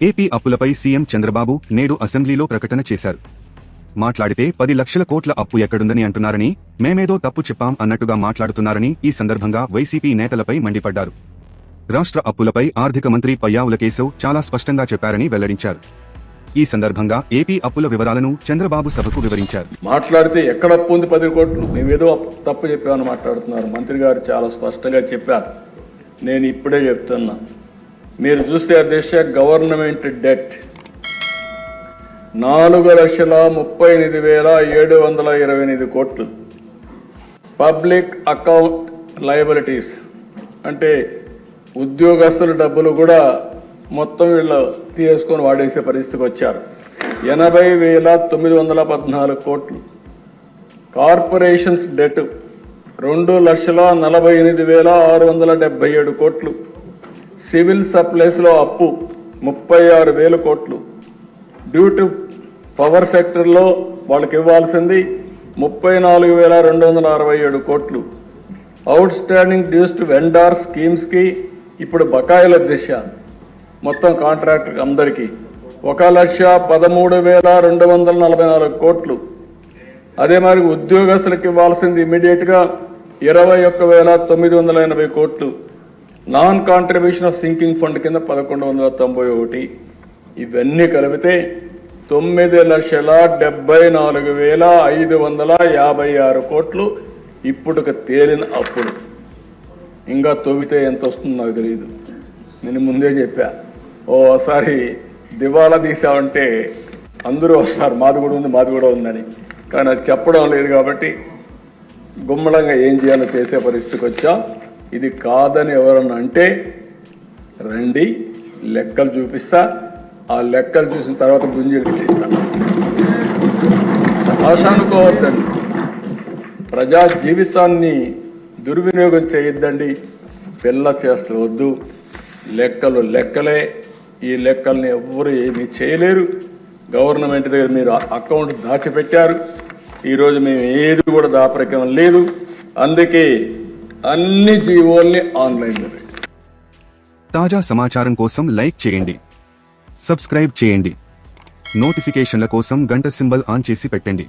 AP అప్పులపై CM Chandrababu నేడు అసెంబ్లీలో ప్రకటన చేశారు. మాట్లాడితే 10 లక్షల కోట్ల అప్పు ఎక్కడుందని అంటున్నారని, మేమేదో తప్పు చెప్పాం అన్నట్టుగా మాట్లాడుతున్నారని ఈ సందర్భంగా వైసీపీ నేతలపై మండిపడ్డారు. రాష్ట్ర అప్పులపై ఆర్థిక మంత్రి పయ్యావుల కేశవ్ చాలా స్పష్టంగా చెప్పారని వెల్లడించారు. ఈ సందర్భంగా ఏపీ అప్పుల వివరాలను చంద్రబాబు సభకు వివరించారు. మాట్లాడితే ఎక్కడ అప్పు ఉంది 10 కోట్లు, మేమేదో తప్పు చెప్పామని మాట్లాడుతున్నారు. మంత్రి గారు చాలా స్పష్టంగా చెప్పారు. నేను ఇప్పుడే చెప్తున్నా, మీరు చూస్తే అధ్యక్ష, గవర్నమెంట్ డెట్ 4,38,728 కోట్లు. పబ్లిక్ అకౌంట్ లయబిలిటీస్ అంటే ఉద్యోగస్తుల డబ్బులు కూడా మొత్తం వీళ్ళు తీసుకొని వాడేసే పరిస్థితికి వచ్చారు. 80,914 కోట్లు. కార్పొరేషన్స్ డెట్ 2,48,677 కోట్లు. సివిల్ సప్లైస్లో అప్పు 36,000 కోట్లు. డ్యూ టు పవర్ సెక్టర్లో వాళ్ళకి ఇవ్వాల్సింది 34,267 కోట్లు. Outstanding dues to vendor స్కీమ్స్కి ఇప్పుడు బకాయిల దిశ మొత్తం కాంట్రాక్టర్ అందరికీ 1,13,244 కోట్లు. అదే మరి ఉద్యోగస్తులకు ఇవ్వాల్సింది ఇమీడియట్గా 21,980 కోట్లు. Non contribution of sinking fund కింద 1,191. ఇవన్నీ కలిపితే 9,74,556 కోట్లు ఇప్పుడు తేలిన అప్పులు. ఇంకా తవ్వితే ఎంత వస్తుందో నాకు తెలియదు. నేను ముందే చెప్పా, ఓసారి దివాలా తీసామంటే అందరూ వస్తారు, మాది కూడా ఉందని. కానీ అది చెప్పడం లేదు కాబట్టి గుమ్మడంగా ఏం చేయాలో చేసే పరిస్థితికి వచ్చాం. ఇది కాదని ఎవరన్నా అంటే రండి, లెక్కలు చూపిస్తా. ఆ లెక్కలు చూసిన తర్వాత గుంజీలు పెట్టిస్తా. ఆశ అనుకోవద్దండి, ప్రజా జీవితాన్ని దుర్వినియోగం చేయొద్దండి. పిల్ల చేస్తూ వద్దు. లెక్కలు లెక్కలే. ఈ లెక్కల్ని ఎవ్వరు ఏమీ చేయలేరు. గవర్నమెంట్ దగ్గర మీరు అకౌంట్ దాచిపెట్టారు. ఈరోజు మేము ఏది కూడా దాపరికం లేదు. అందుకే అన్ని జీవోల్ని ఆన్లైన్లో పెట్టి. తాజా సమాచారం కోసం లైక్ చేయండి, సబ్స్క్రైబ్ చేయండి, నోటిఫికేషన్ల కోసం గంట సింబల్ ఆన్ చేసి పెట్టండి.